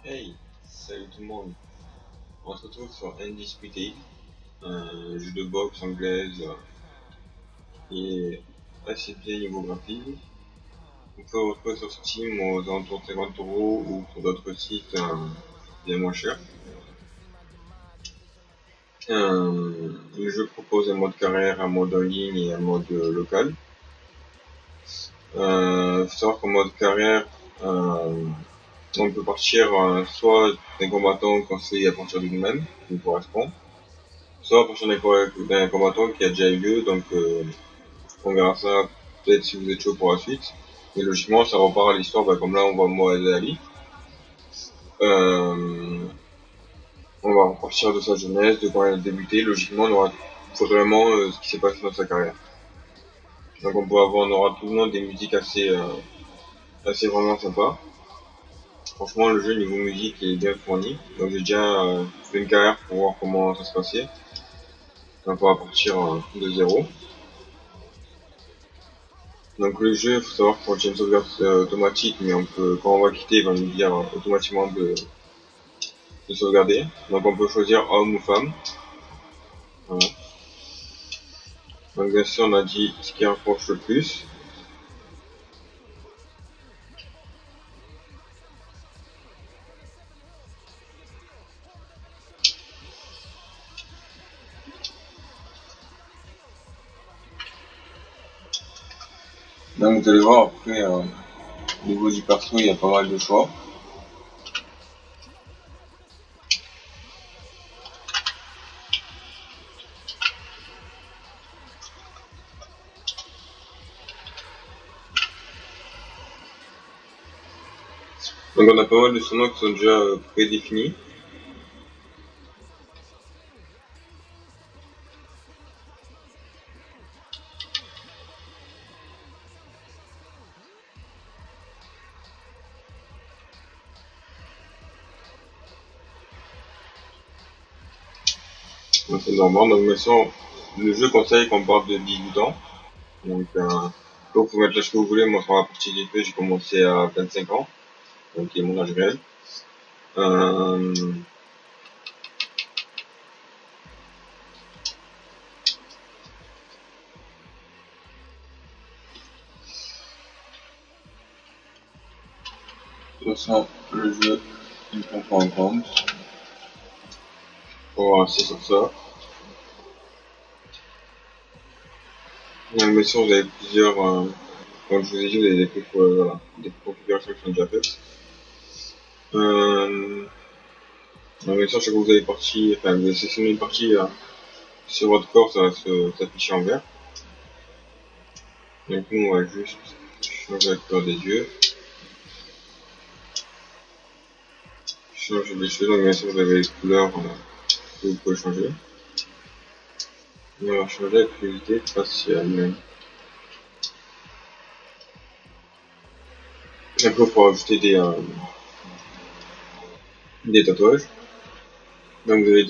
Hey, salut tout le monde. On se retrouve sur Undisputed, un jeu de boxe anglaise qui est assez bien niveau graphisme. On peut le retrouver sur Steam aux alentours de 50 € ou sur d'autres sites bien moins chers. Le jeu propose un mode carrière, un mode en ligne et un mode local. Faut savoir qu'en mode carrière, on peut partir soit d'un combattant conseillé à partir du même, qui nous correspond, soit à partir d'un combattant qui a déjà eu lieu, donc on verra ça peut-être si vous êtes chaud pour la suite. Et logiquement, ça repart à l'histoire, comme là on voit Mohamed Ali. On va repartir de sa jeunesse, de quand il a débuté. Logiquement, on aura vraiment ce qui s'est passé dans sa carrière. Donc on aura tout le monde des musiques assez vraiment sympa. Franchement, le jeu niveau musique est bien fourni. Donc j'ai déjà fait une carrière pour voir comment ça se passait. Donc on va partir de zéro. Donc le jeu, il faut savoir qu'on tient une sauvegarde automatique, mais quand on va quitter, il va nous dire automatiquement de sauvegarder. Donc on peut choisir homme ou femme. Voilà. Donc bien sûr, on a dit ce qui rapproche le plus. Donc vous allez voir après, au niveau du perso, il y a pas mal de choix. Donc on a pas mal de surnoms qui sont déjà prédéfinis. Donc c'est normal. Donc bien sûr, le jeu conseille qu'on parte de 18 ans. Donc vous pouvez mettre l'âge que vous voulez. Moi sur la partie que j'ai commencé à 25 ans. Donc qui est mon âge réel. Euh, de toute façon, le jeu il prend pas en compte. On va rester sur ça. Bien sûr, vous avez plusieurs, comme je vous ai dit, vous avez des configurations qui sont déjà faites. Donc bien sûr, chaque fois que vous avez sélectionné une partie sur votre corps, ça va s'afficher en vert. Donc nous, on va juste changer la couleur des yeux, changer les cheveux. Donc bien sûr, vous avez les couleurs que vous pouvez changer. Et on va changer la fluidité faciale. Après, il faut ajouter des tatouages. Donc vous avez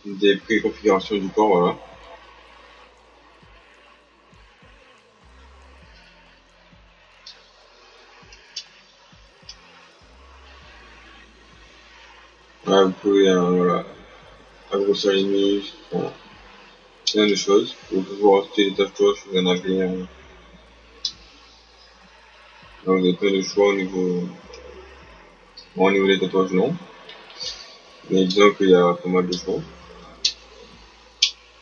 des préconfigurations du corps, voilà. Voilà, vous pouvez grossir les muscles, plein de choses. Vous pouvez vous rajouter des tatouages si vous en avez. Donc vous avez plein de choix au niveau des tatouages, non. Mais disons qu'il y a pas mal de choix.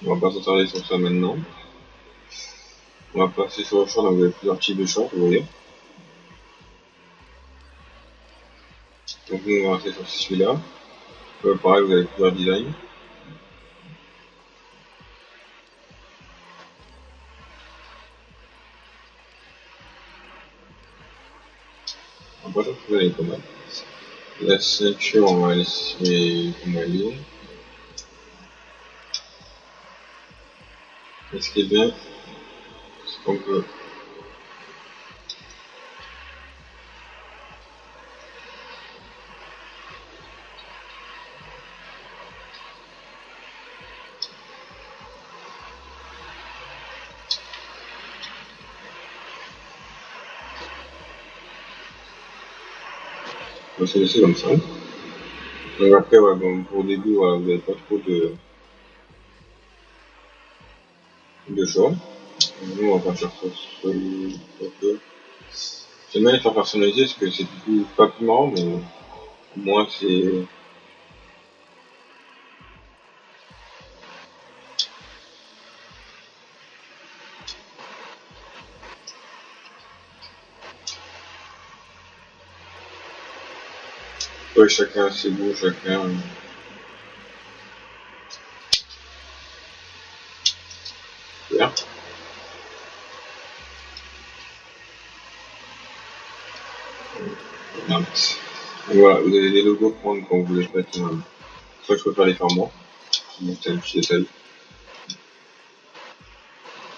On va pas s'attarder sur ça maintenant. On va passer sur le champ, donc vous avez plusieurs types de champs, vous voyez. Donc nous, on va rester sur celui-là. Pareil, vous avez plusieurs designs. On va pas trouver les commandes. La ceinture, on va laisser comme elle est. Et ce qui est bien, c'est qu'on peut On va se laisser comme ça. Donc après, ouais, bon, pour le début, voilà, vous n'avez pas trop de choix. Nous, on va partir sur celui. J'aime bien les faire personnaliser parce que c'est du coup pas plus marrant, mais au moins c'est. Ouais, chacun a ses goûts, chacun. Super. Voilà. Donc voilà, vous avez des logos à prendre quand vous voulez mettre. Soit je préfère les faire moi, c'est un petit détail.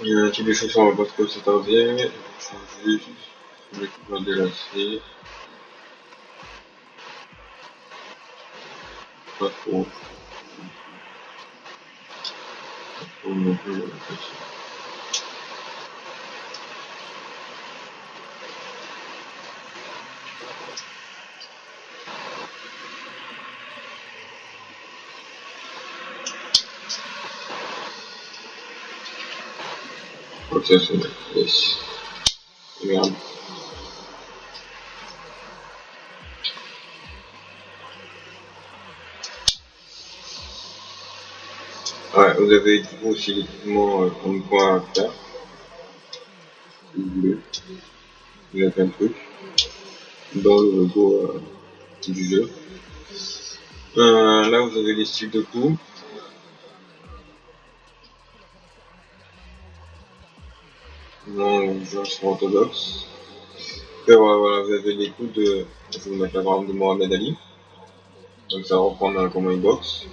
Il y a un type de chaussures, on va pas trop s'attarder. Changer, les couleurs délacées. Pas trop. Pas trop non plus. Ok, c'est bon. Yes. Merde. Ouais, vous avez du coup aussi l'équipement en point à faire, si vous voulez. Il y a plein de trucs dans le logo du jeu. Là, vous avez les styles de coups. Non, genre sont orthodoxes. Après, voilà, vous avez les coups de. Je vais vous mettre la grande de Mohamed Ali. Donc ça va reprendre comme une box.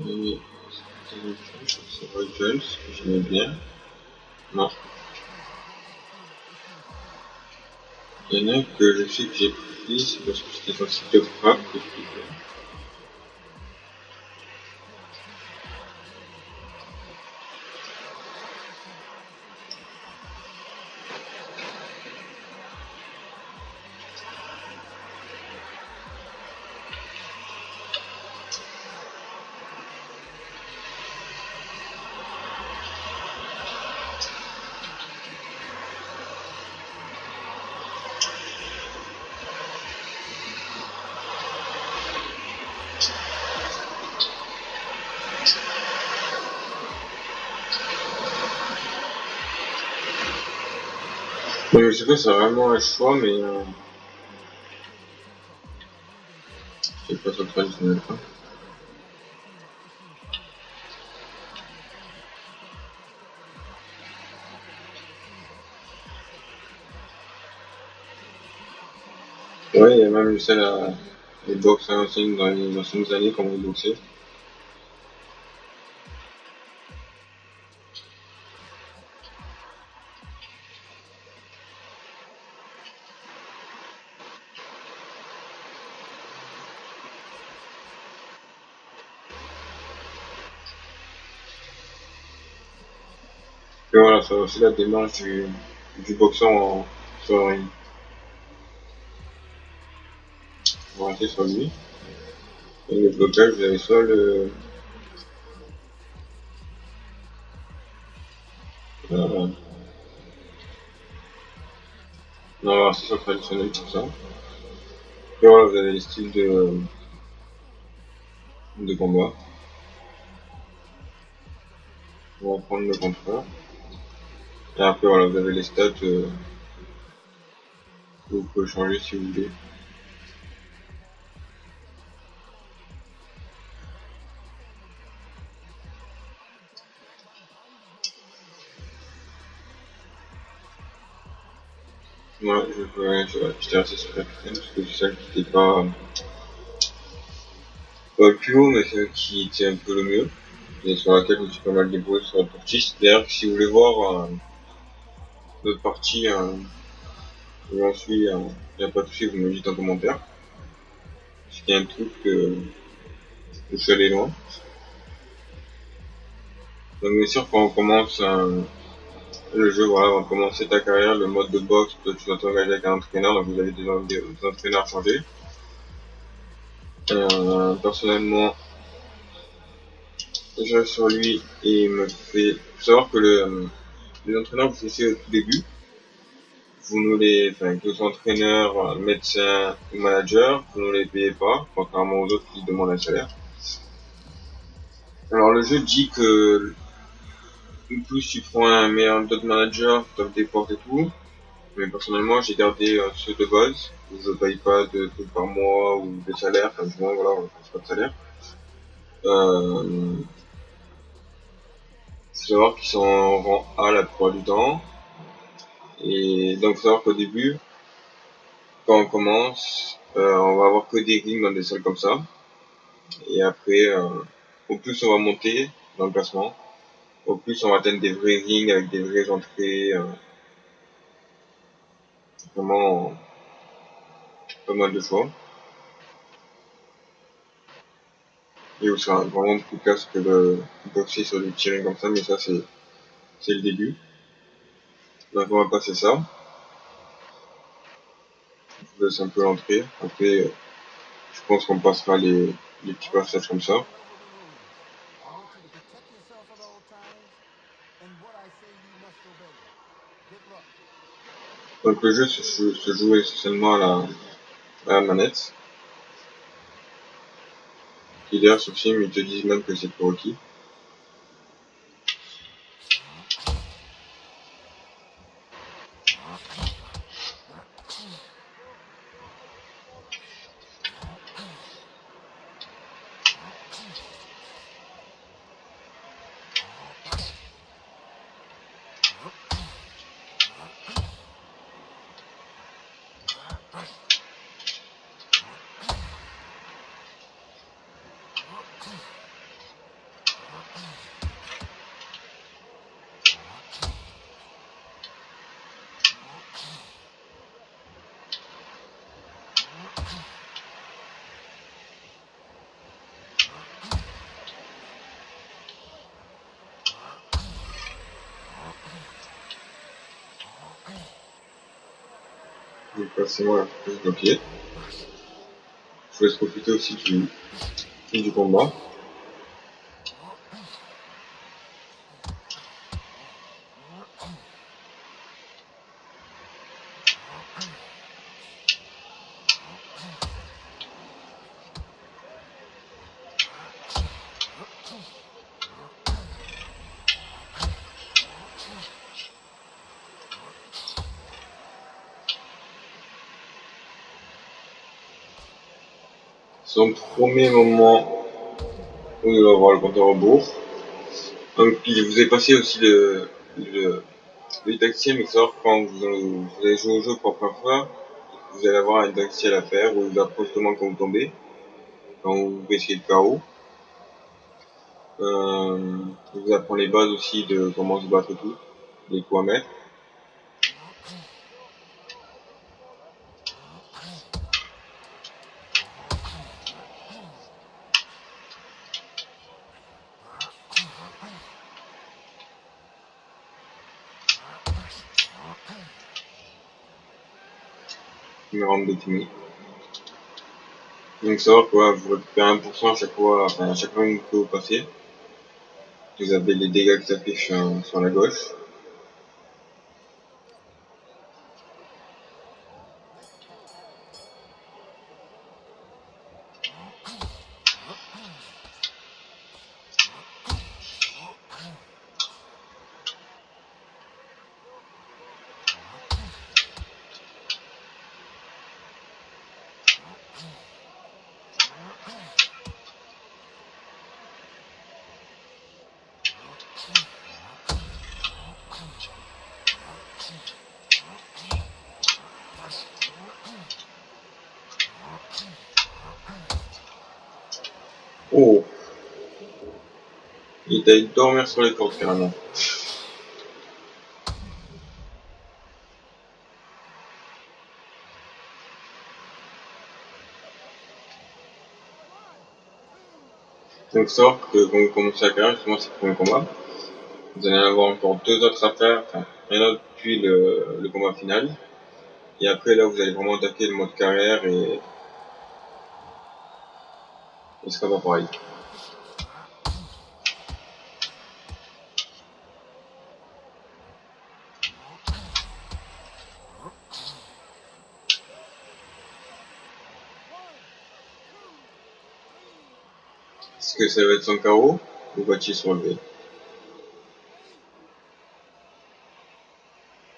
Et c'est Roy Jones, que j'aimais bien. Non. Il y en a que je sais que j'ai pris, c'est parce que c'était sur le site de frappe que je l'ai fait. Donc, je sais pas si c'est vraiment un choix, mais c'est pas ça traditionnel. Hein. Ouais, il y a même eu celle à les box à l'ancienne dans les anciennes années quand on boxait. Et voilà, ça aussi la démarche du boxeur sur le ring. On va rester sur lui. Et le blocage, vous avez soit le. Non, on va rester sur le traditionnel pour ça. Et voilà, vous avez les styles de combat. On va prendre le contrôleur. Et après, voilà, vous avez les stats que vous pouvez changer si vous voulez. Moi, j'étais resté sur capitaine parce que c'est celle qui était pas le plus haut, mais celle qui était un peu le mieux. Et sur laquelle je me suis pas mal débrouillé sur la partie. D'ailleurs, si vous voulez voir d'autres parties où j'en suis, y a pas de souci, vous me dites en commentaire. Parce qu'il y a un truc où je suis allé loin. Donc bien sûr, quand on commence le jeu, voilà, avant de commencer ta carrière, le mode de boxe, tu dois t'engager avec un entraîneur, donc vous avez des entraîneurs changés. Personnellement, je reste sur lui et il me fait. Faut savoir que les entraîneurs que vous cherchez au tout début, vous nous les, enfin, que ce entraîneurs, médecins ou managers, vous ne les payez pas, contrairement aux autres qui demandent un salaire. Alors le jeu dit que plus tu prends un meilleur dot manager, t'offres des portes et tout, mais personnellement j'ai gardé ceux de base, où je paye pas de trucs par mois ou de salaire, enfin du moins voilà, on passe pas de salaire. Faut savoir qu'ils sont en rang A la plupart du temps, et donc faut savoir qu'au début, quand on commence, on va avoir que des rings dans des salles comme ça, et après, au plus on va monter dans le classement, au plus on va atteindre des vrais rings avec des vraies entrées, vraiment pas mal de choix. Et où ça sera vraiment plus classe que de boxer sur des petits rings comme ça, mais ça c'est le début. Donc on va passer ça, je vous laisse un peu l'entrée, après je pense qu'on passera les petits passages comme ça. Donc le jeu se joue essentiellement à la manette. Et d'ailleurs sur Steam ils te disent même que c'est pour qui. Donc c'est moi la prise de pied. Je vous laisse profiter aussi du combat. C'est donc premier moment où il va avoir le compteur au rebours. Donc je vous ai passé aussi le tactile, mais savoir quand vous allez jouer au jeu pour la première fois, vous allez avoir un tactile à faire où il vous apprend justement quand vous tombez, quand vous risquez le KO. Il vous apprend les bases aussi de comment se battre et tout, les coups à mettre. Premier round de fini. Donc savoir quoi, vous récupérez 1% à chaque fois, enfin à chaque fois que vous passez. Vous avez les dégâts qui s'affichent sur la gauche. Oh, il t'a dormir sur les cordes carrément. Donc savoir que quand vous commencez la carrière, justement c'est le premier combat, Vous allez en avoir encore deux autres à faire, enfin, un autre puis le combat final. Et après, là, vous allez vraiment attaquer le mode carrière et ce sera pas pareil. Est-ce que ça va être son KO ou va-t-il se relever?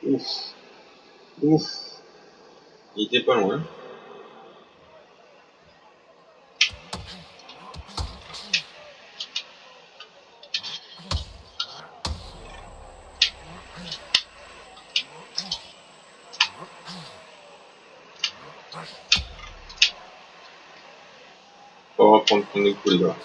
Ouf, ouf, il était pas loin. On va prendre des coups, les gars.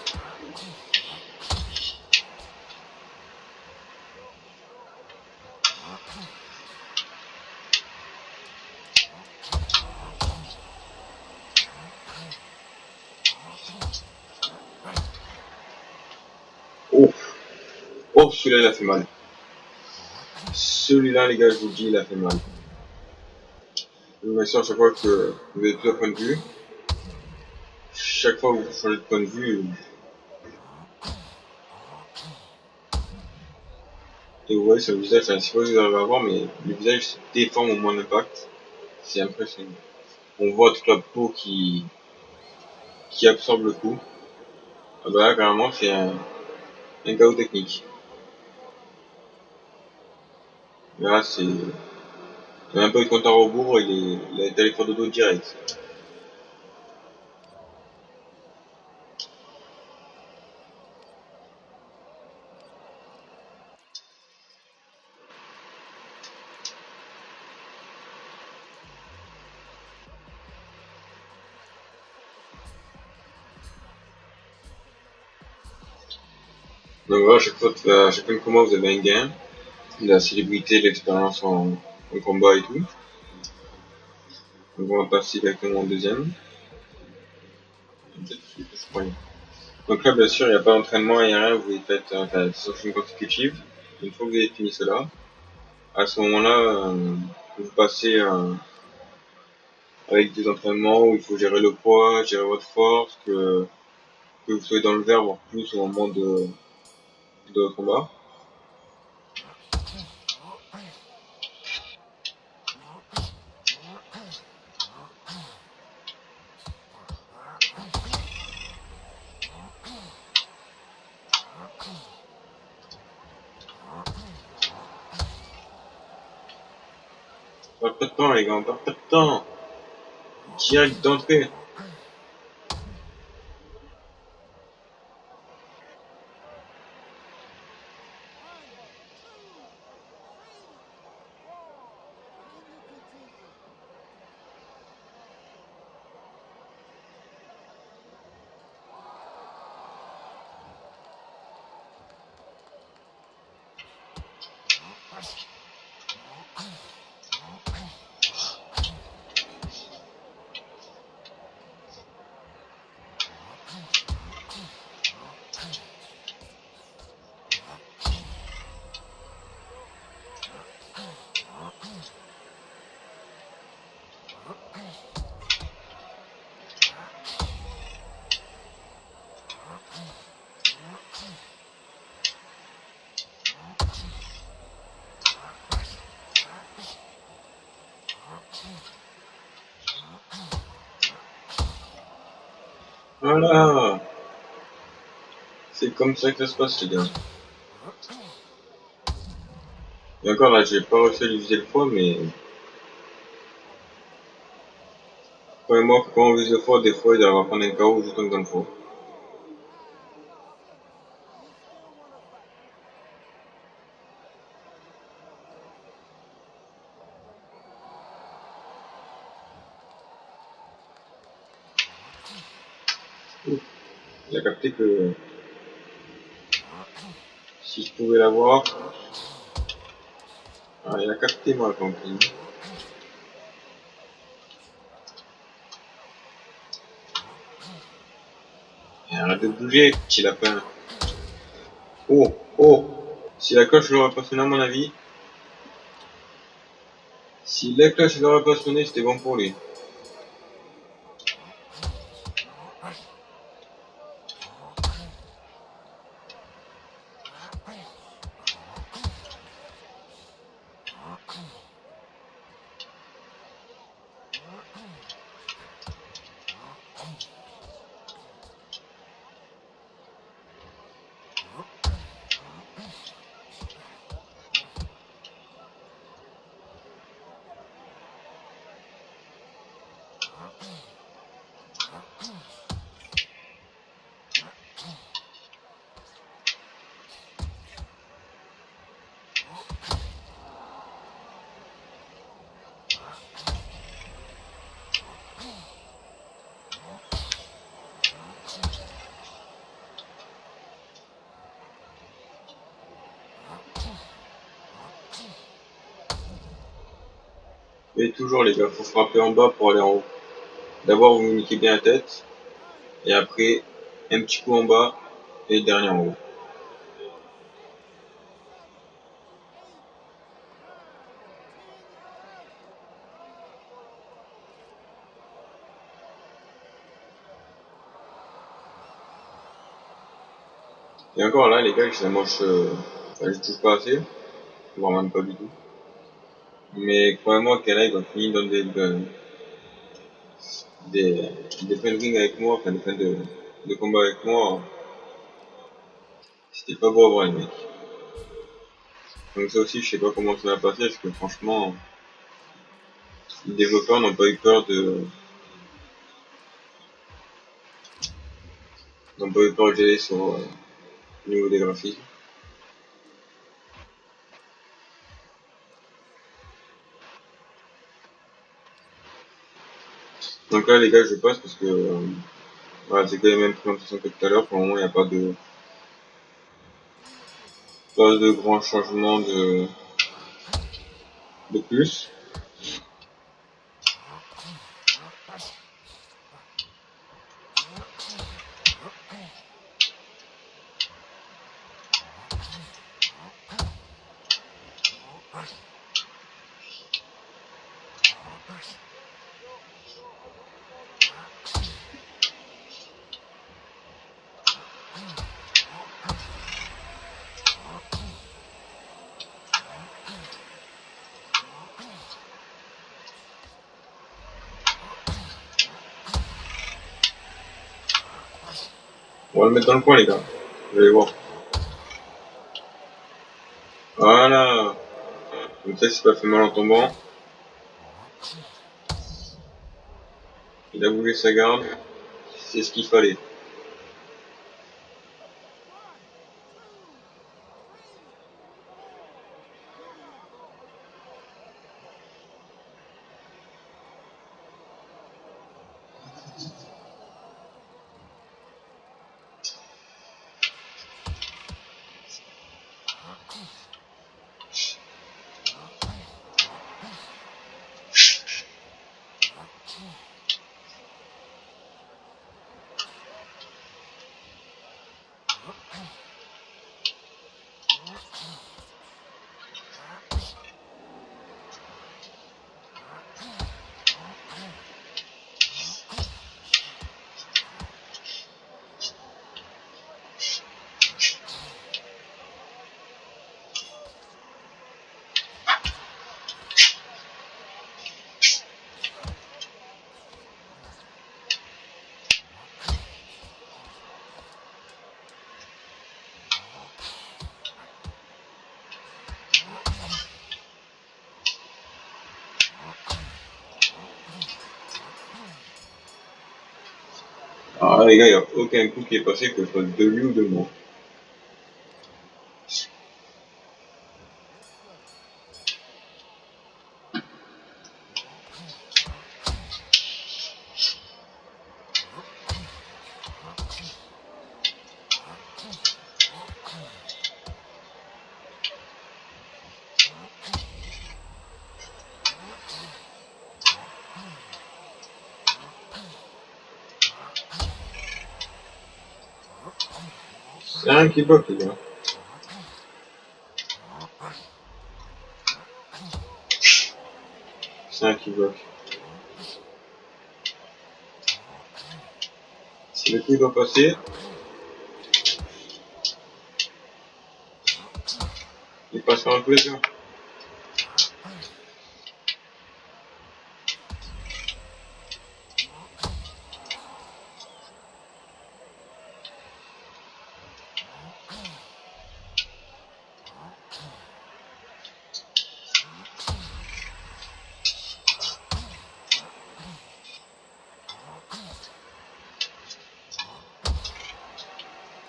Oh, oh, celui-là, il a fait mal. Celui-là, les gars, je vous le dis, il a fait mal. Bien sûr, à chaque fois que vous avez plusieurs points de vue, chaque fois que vous changez de point de vue, et vous voyez sur le visage, enfin, je sais pas si vous arrivez à voir, mais le visage se déforme au moins d'impact. C'est impressionnant. On voit toute la peau qui absorbe le coup. Ah bah là, carrément, c'est un chaos technique. Là, c'est il a un peu de compte à rebours, il a été allé faire dodo direct. Donc voilà, à chaque fin de combat, vous avez un gain, de la célébrité, de l'expérience en combat et tout. Donc on va passer directement au deuxième. Donc là, bien sûr, il n'y a pas d'entraînement, il n'y a rien, vous faites des sessions consécutives. Une fois que vous avez fini cela, à ce moment-là, vous passez avec des entraînements où il faut gérer le poids, gérer votre force, que vous soyez dans le vert, voire plus au moment de votre combat. On perd pas de temps, les gars, on perd pas de temps. Direct d'entrée. Voilà. C'est comme ça que ça se passe, les gars. Et encore là, j'ai pas réussi à lui viser le foie, mais croyez-moi que quand on vise le foie, des fois, il va prendre un KO juste dans le foie. Il a capté que si je pouvais l'avoir, il a capté moi quand il. Et arrête de bouger, petit lapin. Oh, oh. Si la cloche l'aurait pas sonné à mon avis, si la cloche l'aurait pas sonné, c'était bon pour lui. Et toujours les gars, faut frapper en bas pour aller en haut. D'abord vous niquez bien la tête, et après un petit coup en bas, et le dernier en haut. Et encore là les gars, je moche, je touche pas assez, voire même pas du tout. Mais croyez-moi qu'elle il va finir dans des, des fins de ring avec moi, enfin des fins de combat avec moi, c'était pas beau à voir les mecs. Donc ça aussi je sais pas comment ça va passer, parce que franchement, les développeurs n'ont pas eu peur d'y aller sur au niveau des graphismes. Donc là les gars je passe parce que voilà, c'est quand même la même présentation que tout à l'heure, pour le moment il n'y a pas de grands changements de plus. On va le mettre dans le coin les gars, vous allez voir. Voilà, comme ça il s'est pas fait mal en tombant. Il a bougé sa garde, c'est ce qu'il fallait. Ah les gars, il n'y a aucun coup qui est passé, que ce soit de lui ou de moi. C'est rien qui bloque les gars. tiens qui bloque. Si le coup doit passer, il passera un peu les gens.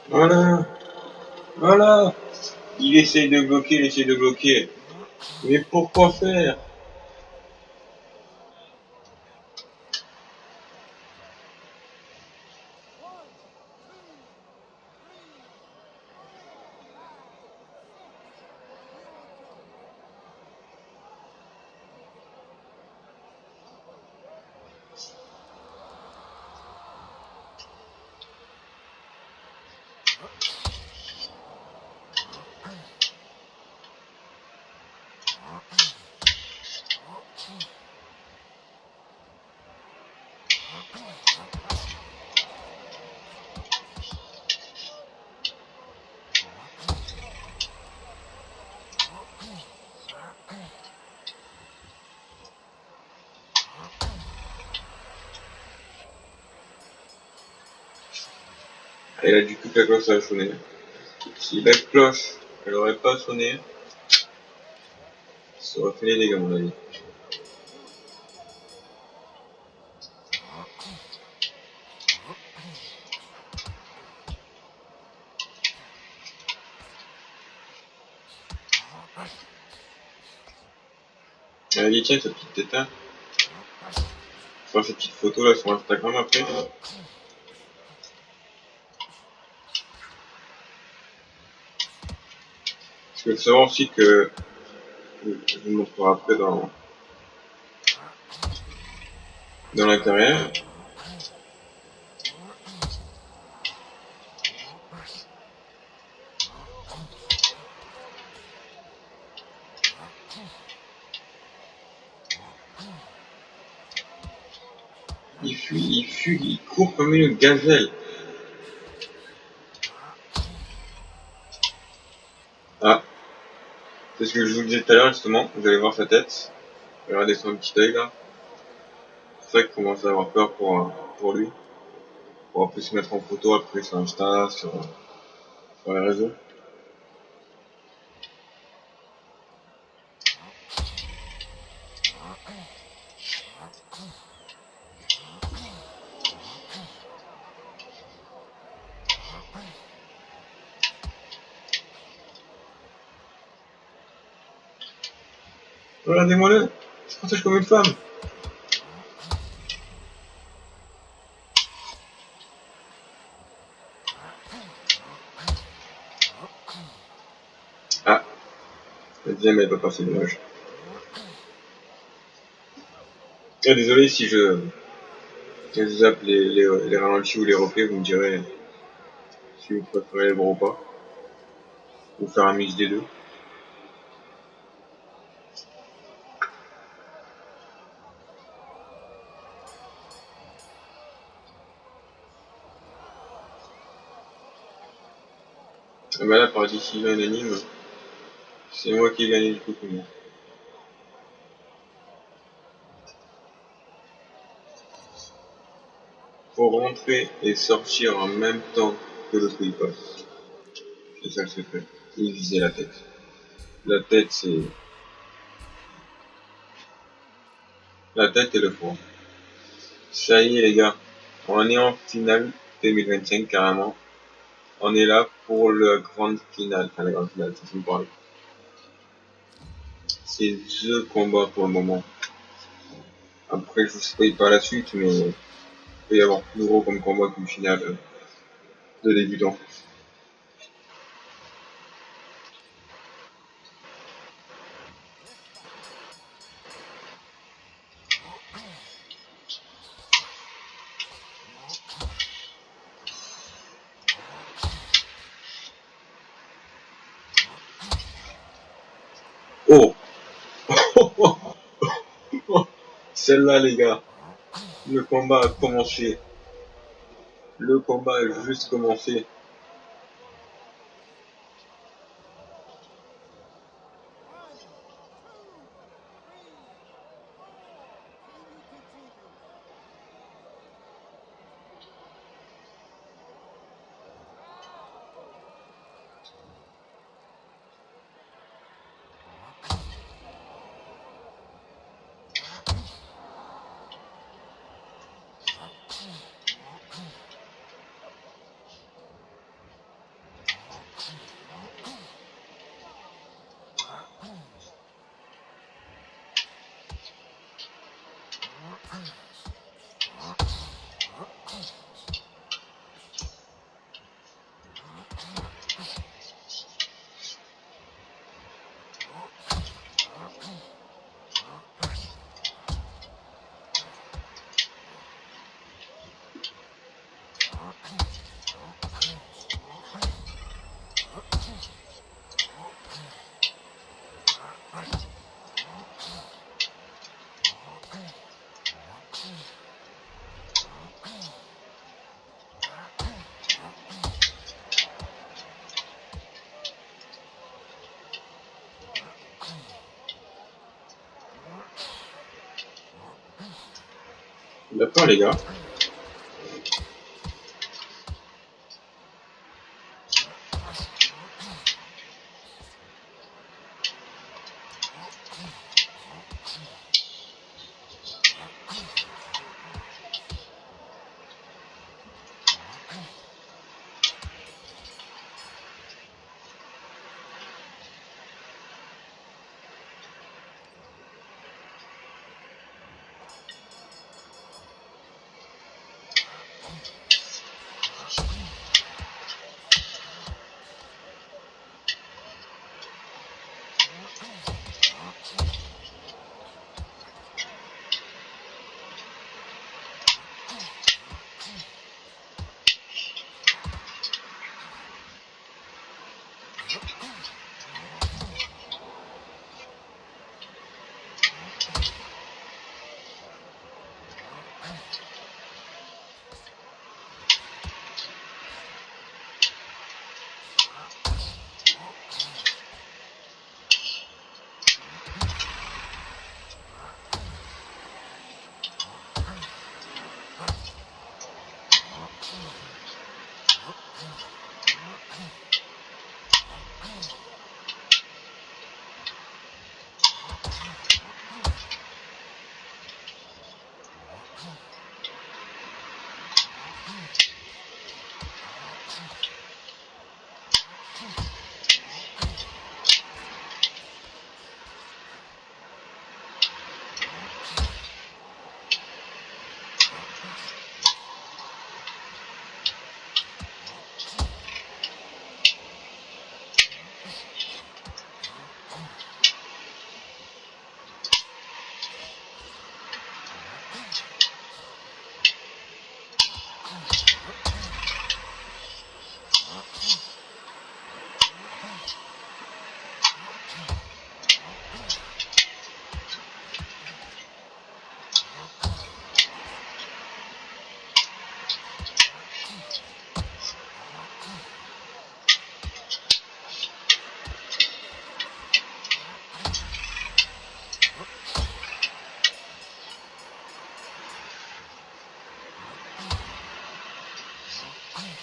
Voilà, voilà. Il essaye de bloquer, il essaye de bloquer. Mais pourquoi faire? Elle a du coup que la cloche a sonné. Si la cloche, elle aurait pas sonné, ça aurait fait les dégâts à mon avis. Elle a dit tiens cette petite tête là, faire cette petite photo là sur Instagram après. Parce que faut savoir aussi que, je vous montrerai après dans l'intérieur, il court comme une gazelle. Ah, c'est ce que je vous disais tout à l'heure justement, vous allez voir sa tête, regardez son petit œil là. C'est vrai qu'il commence à avoir peur pour lui. On va plus se mettre en photo après sur Insta, sur les réseaux. Regardez-moi là, il se protège comme une femme. Ah, la deuxième elle peut passer dommage. Ah, désolé si je zappe les ralentis ou les replays, vous me direz si vous préférez les voir ou pas. Ou faire un mix des deux. Et bah là, par décision unanime, c'est moi qui ai gagné du coup pour moi. Faut rentrer et sortir en même temps que l'autre il passe. C'est ça le secret. Il visait la tête. La tête, c'est la tête et le foie. Ça y est les gars, on est en finale 2025 carrément. On est là pour la grande finale. Enfin la grande finale, c'est ce que je parle. C'est the combat pour le moment. Après je vous spoil pas la suite, mais il peut y avoir plus gros comme combat qu'une finale de débutant. Oh Celle-là, les gars, le combat a commencé. Le combat a juste commencé. D'accord, les gars.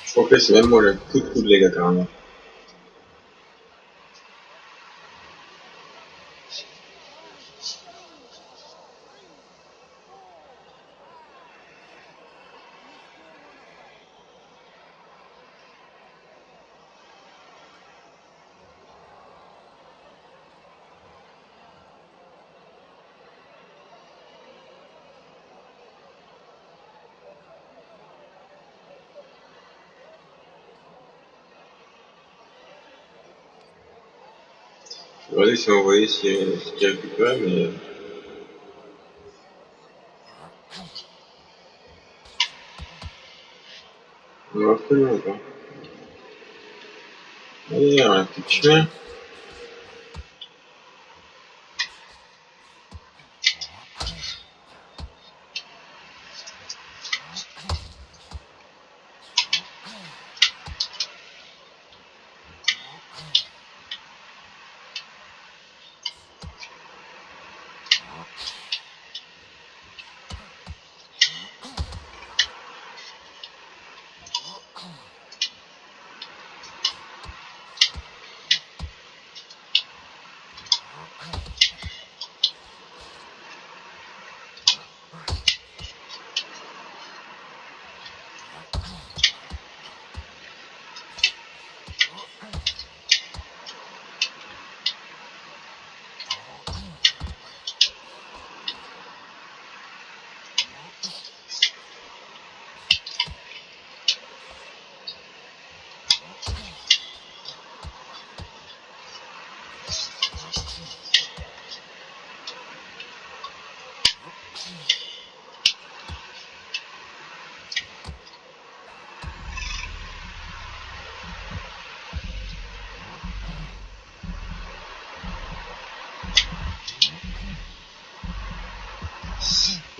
Je crois que c'est même moi le coup de coude, les gars, carrément. Je vais regarder si on voyait ce qu'il récupère, mais on va absolument pas. Allez, un petit chemin.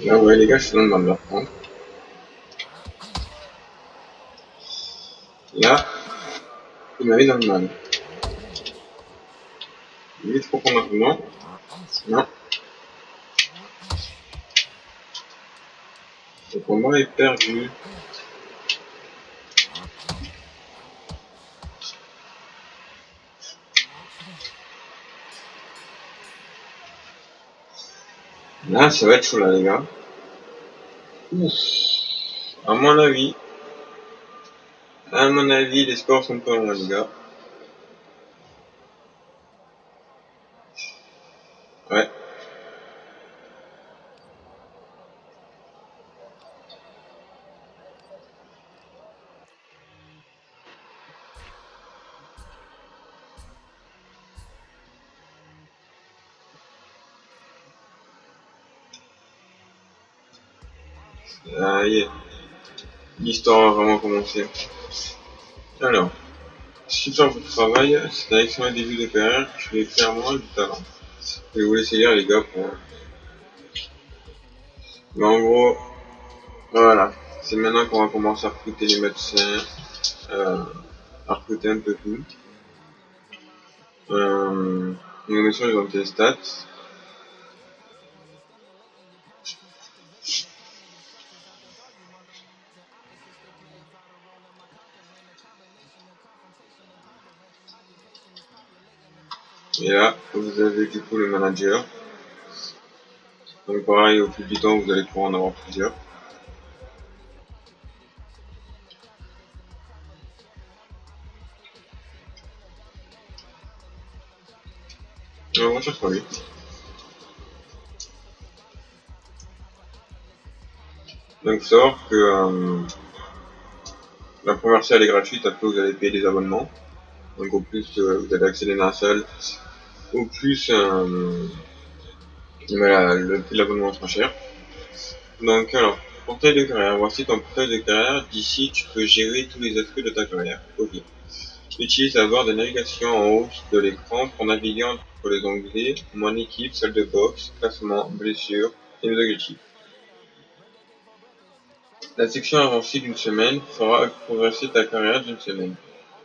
Là, ouais, les gars, je suis dans le mal là. Hein. Là, il m'avait dans le mal. Il est trop profondément. Non, le combat est perdu. Là, ça va être chaud là, les gars. Ouf. À mon avis, les scores sont pas loin, les gars. Ouais. L'histoire a vraiment commencé. Alors, si tu fais votre travail, c'est un excellent début de carrière, tu es clairement du talent. Je vais vous laisser lire, les gars, pour... Mais en gros, voilà. C'est maintenant qu'on va commencer à recruter les médecins, à recruter un peu tout. Les médecins, ils ont des stats. Et là, vous avez du coup le manager. Donc pareil, au fil du temps, vous allez pouvoir en avoir plusieurs. La voiture sur lui. Donc faut savoir que la première salle est gratuite, après vous allez payer des abonnements. Donc au plus vous allez accéder à la salle, au plus le prix de l'abonnement sera cher. Donc alors, portail de carrière, voici ton portail de carrière. D'ici, tu peux gérer tous les aspects de ta carrière. Ok. Utilise la barre de navigation en haut de l'écran pour naviguer entre les onglets Mon équipe, salle de boxe, classement, blessure et mes objectifs. La section avancée d'une semaine fera progresser ta carrière d'une semaine.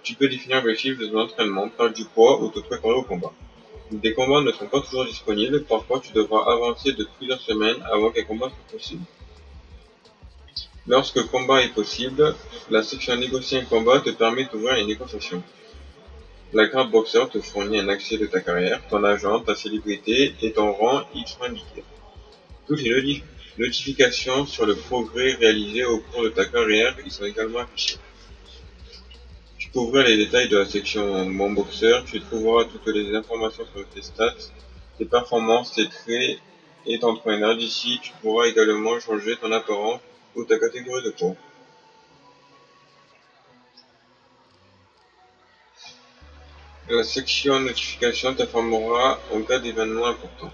Tu peux définir l'objectif de ton entraînement, perdre du poids ou te préparer au combat. Des combats ne sont pas toujours disponibles, parfois tu devras avancer de plusieurs semaines avant qu'un combat soit possible. Lorsque combat est possible, la section négocier un combat te permet d'ouvrir une négociation. La carte boxeur te fournit un accès de ta carrière, ton agent, ta célébrité et ton rang X indiqué. Toutes les notifications sur le progrès réalisé au cours de ta carrière y sont également affichées. Tu peux ouvrir les détails de la section Mon boxeur, tu trouveras toutes les informations sur tes stats, tes performances, tes traits et ton entraîneur. D'ici, tu pourras également changer ton apparence ou ta catégorie de poids. La section notification t'informera en cas d'événement important.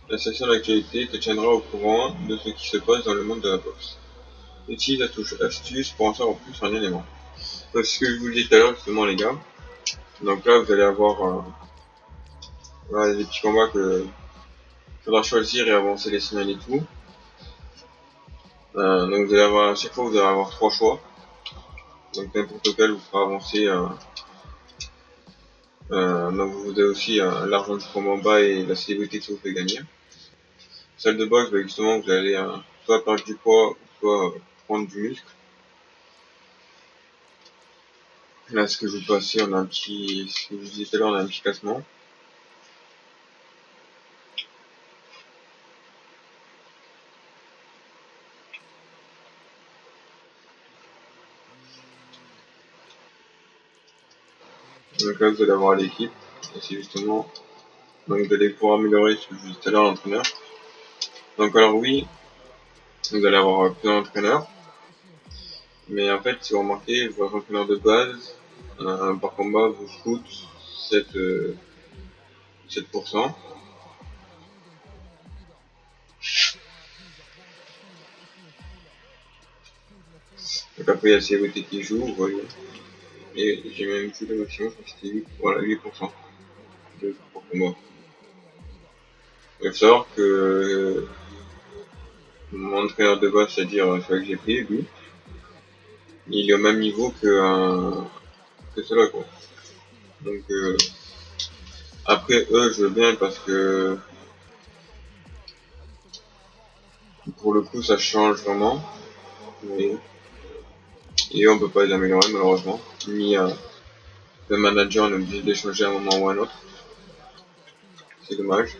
La section d'actualité te tiendra au courant de ce qui se passe dans le monde de la boxe. Utilise la touche astuce pour en savoir plus sur un élément. Donc, c'est ce que je vous disais tout à l'heure justement les gars. Donc là vous allez avoir voilà, des petits combats que faudra choisir et avancer les semaines et tout. Donc vous allez avoir, à chaque fois vous allez avoir 3 choix. Donc n'importe lequel vous fera avancer. Donc vous avez aussi l'argent du combat en bas et la célébrité que ça vous fait gagner. Salle de boxe, bah, justement vous allez soit perdre du poids, soit prendre du muscle. Là ce que je vais passer, on a un petit, ce que je vous disais tout à l'heure, on a un petit classement. Donc là vous allez avoir l'équipe, et c'est justement, donc vous allez pouvoir améliorer ce que je vous disais tout à l'heure, l'entraîneur. Donc alors oui, vous allez avoir plusieurs entraîneurs, mais en fait si vous remarquez, votre entraîneur de base, par combat vous coûte 7%. Donc après il y a CVT qui joue, vous voyez. Et j'ai même vu le maximum, je crois que c'était 8, voilà, 8% de par combat. Il faut savoir que mon entraîneur de base, c'est-à-dire celui que j'ai pris, lui, il est au même niveau que cela, quoi. Donc, après, eux, je veux bien parce que, pour le coup, ça change vraiment. Mais, et on peut pas les améliorer, malheureusement. Ni le manager, on est obligé d'échanger à un moment ou à un autre. C'est dommage.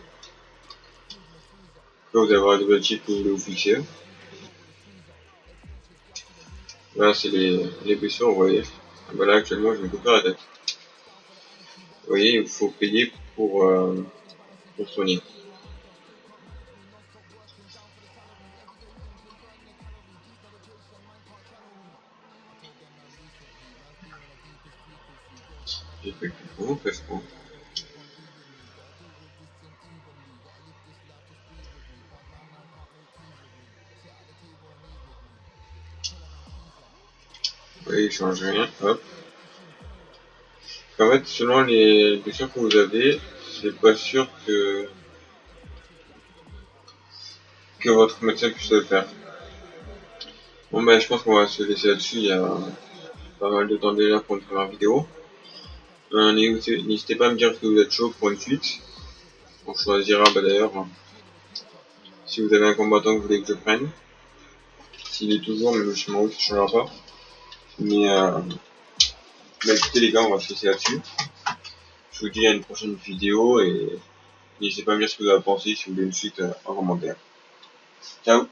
Après, vous allez avoir des objectifs que vous voulez vous fixer. Là, c'est les blessures, vous voyez. Voilà, actuellement, je me coupe la tête. Vous voyez, il faut payer pour soigner. J'ai fait tout presque. Vous voyez, il change rien. Hop. En fait, selon les blessures que vous avez, c'est pas sûr que votre médecin puisse le faire. Bon, ben, je pense qu'on va se laisser là-dessus. Il y a pas mal de temps déjà pour une première vidéo. N'hésitez pas à me dire que vous êtes chaud pour une suite. On choisira d'ailleurs si vous avez un combattant que vous voulez que je prenne. S'il est toujours, même chez moi, ça ne changera pas. Mais, écoutez les gars, on va se laisser là-dessus. Je vous dis à une prochaine vidéo et n'hésitez pas à me dire ce que vous avez pensé si vous voulez une suite en commentaire. Ciao.